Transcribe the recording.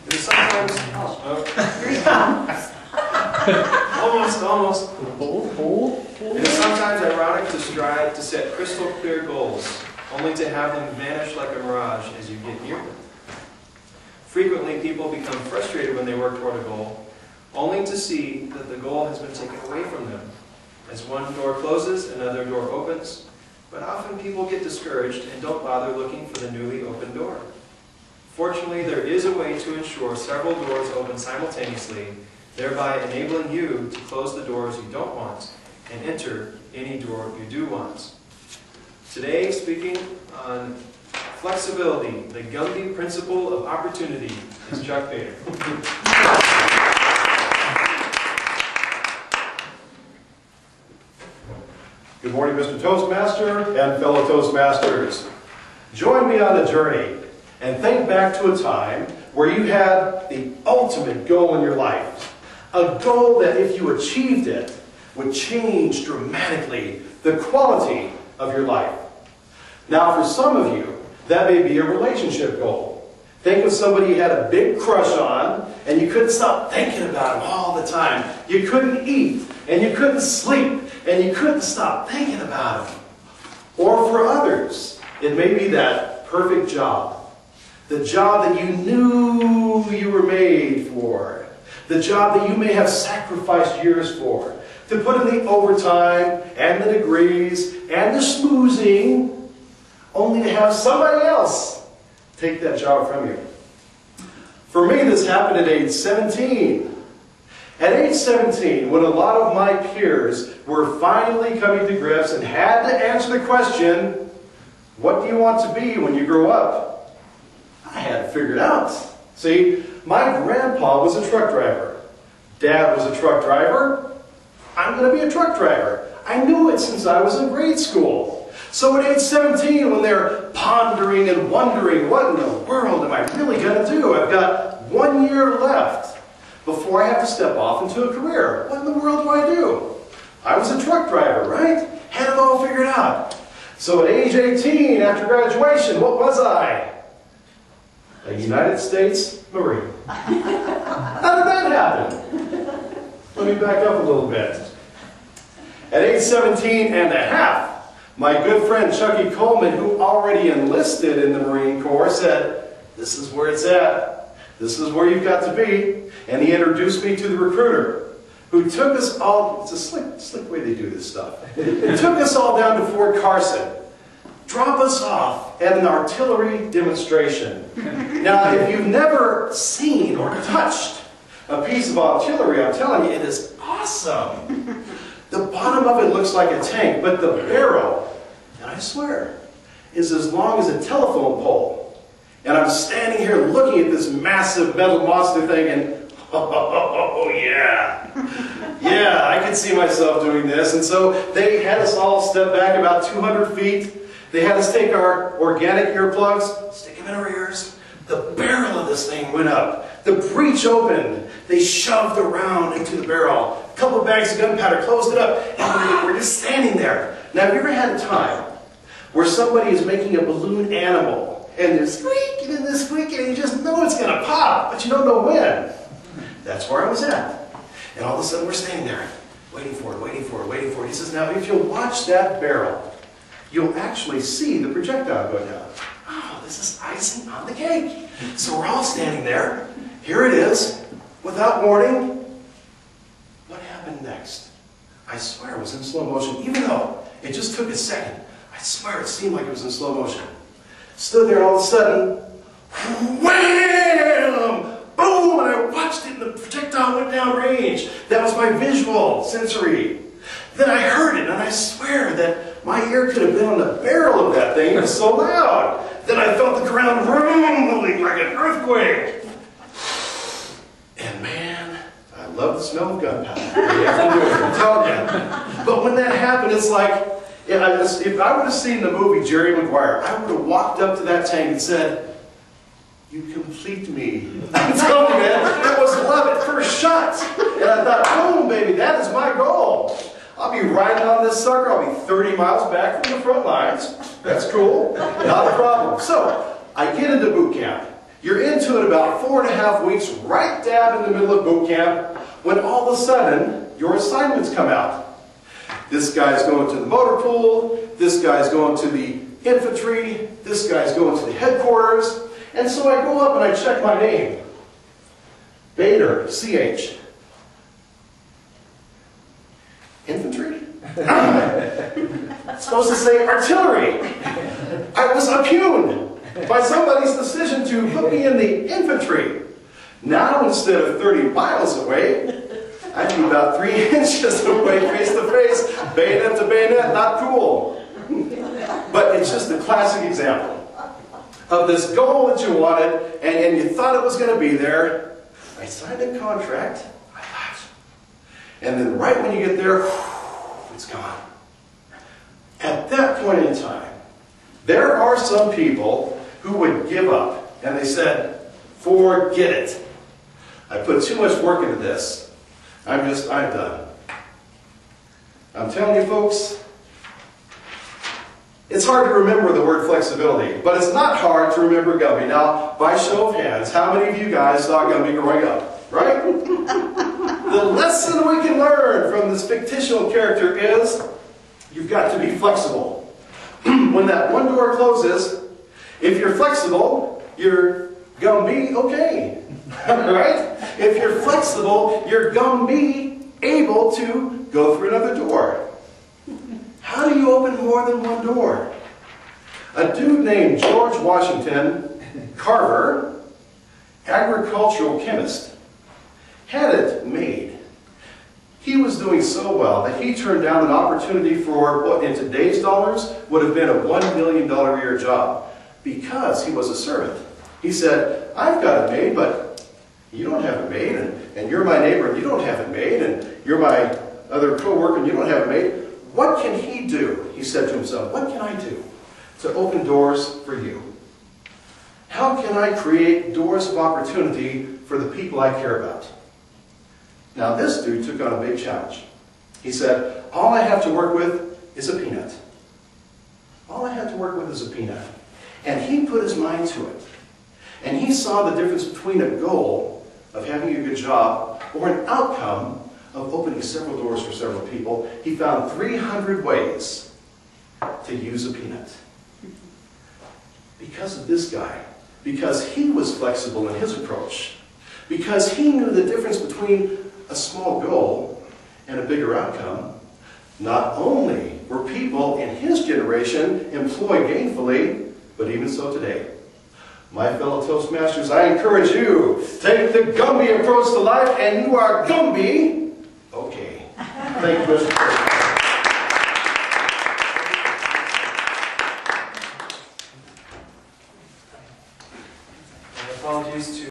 And sometimes, almost. It is sometimes ironic to strive to set crystal clear goals, only to have them vanish like a mirage as you get near them. Frequently, people become frustrated when they work toward a goal, only to see that the goal has been taken away from them. As one door closes, another door opens, but often people get discouraged and don't bother looking for the newly opened door. Fortunately, there is a way to ensure several doors open simultaneously, thereby enabling you to close the doors you don't want and enter any door you do want. Today, speaking on flexibility, the Gumby principle of opportunity, is Chuck Bader. Good morning, Mr. Toastmaster and fellow Toastmasters. Join me on a journey and think back to a time where you had the ultimate goal in your life. A goal that, if you achieved it, would change dramatically the quality of your life. Now, for some of you, that may be a relationship goal. Think of somebody you had a big crush on, and you couldn't stop thinking about them all the time. You couldn't eat, and you couldn't sleep, and you couldn't stop thinking about them. Or for others, it may be that perfect job. The job that you knew you were made for. The job that you may have sacrificed years for. To put in the overtime, and the degrees, and the schmoozing, only to have somebody else take that job from you. For me, this happened at age 17. At age 17, when a lot of my peers were finally coming to grips and had to answer the question, what do you want to be when you grow up? I had it figured out. See, my grandpa was a truck driver. Dad was a truck driver. I'm going to be a truck driver. I knew it since I was in grade school. So at age 17, when they're pondering and wondering, what in the world am I really going to do? I've got 1 year left before I have to step off into a career. What in the world do I do? I was a truck driver, right? Had it all figured out. So at age 18, after graduation, what was I? A United States Marine. How did that happen? Let me back up a little bit. At age 17 and a half, my good friend Chucky Coleman, who already enlisted in the Marine Corps, said, this is where it's at. This is where you've got to be. And he introduced me to the recruiter, who took us all, it's a slick way they do this stuff. He took us all down to Fort Carson, drop us off at an artillery demonstration. Now, if you've never seen or touched a piece of artillery, I'm telling you, it is awesome. The bottom of it looks like a tank, but the barrel, and I swear, is as long as a telephone pole. And I'm standing here looking at this massive metal monster thing, and oh yeah. Yeah, I could see myself doing this. And so they had us all step back about 200 feet. They had us take our organic earplugs, stick them in our ears. The barrel of this thing went up. The breech opened. They shoved the round into the barrel. A couple of bags of gunpowder, closed it up, and we're just standing there. Now, have you ever had a time where somebody is making a balloon animal, and they're squeaking and they're squeaking, and you just know it's going to pop, but you don't know when? That's where I was at. And all of a sudden, we're standing there, waiting for it, waiting for it, waiting for it. He says, now, if you'll watch that barrel, you'll actually see the projectile go down. Oh, this is icing on the cake. So we're all standing there. Here it is, without warning. What happened next? I swear it was in slow motion, even though it just took a second. I swear it seemed like it was in slow motion. Stood there, all of a sudden, wham! Boom! And I watched it, and the projectile went down range. That was my visual, sensory. Then I heard it, and I swear that my ear could have been on the barrel of that thing. It was so loud. Then I felt the ground rumbling like an earthquake. And man, I love the smell of gunpowder. I'm telling you. But when that happened, it's like, if I would have seen the movie Jerry Maguire, I would have walked up to that tank and said, you complete me. I'm telling you, man, that was love at first shot. And I thought, boom, baby, that is my goal. I'll be riding on this sucker. I'll be 30 miles back from the front lines. That's cool. Not a problem. So, I get into boot camp. You're into it about 4.5 weeks, right dab in the middle of boot camp, when all of a sudden, your assignments come out. This guy's going to the motor pool, this guy's going to the infantry, this guy's going to the headquarters, and so I go up and I check my name. Bader, CH. Infantry? It's supposed to say artillery. I was impugned by somebody's decision to put me in the infantry. Now, instead of 30 miles away, I'd be about 3 inches away, face to face, bayonet to bayonet, not cool. But it's just a classic example of this goal that you wanted, and you thought it was going to be there. I signed a contract, I left. And then right when you get there, it's gone. At that point in time, there are some people who would give up, and they said, forget it. I put too much work into this. I'm done. I'm telling you folks, it's hard to remember the word flexibility, but it's not hard to remember Gumby. Now, by show of hands, how many of you guys saw Gumby growing up, right? The lesson we can learn from this fictional character is, you've got to be flexible. When that one door closes, if you're flexible, you're Gumby okay. Right? If you're flexible, you're Gumby able to go through another door. How do you open more than one door? A dude named George Washington Carver, agricultural chemist, had it made. He was doing so well that he turned down an opportunity for what in today's dollars would have been a $1 million a year job because he was a servant. He said, I've got it made, but you don't have it made, and you're my neighbor and you don't have it made, and you're my other co-worker and you don't have it made. What can he do? He said to himself, what can I do to open doors for you? How can I create doors of opportunity for the people I care about? Now this dude took on a big challenge. He said, all I have to work with is a peanut. All I have to work with is a peanut. And he put his mind to it. And he saw the difference between a goal of having a good job or an outcome of opening several doors for several people. He found 300 ways to use a peanut. Because of this guy. Because he was flexible in his approach. Because he knew the difference between a small goal and a bigger outcome. Not only were people in his generation employed gainfully, but even so today. My fellow Toastmasters, I encourage you, take the Gumby approach to life, and you are Gumby okay. Thank you, Mr. President. My apologies to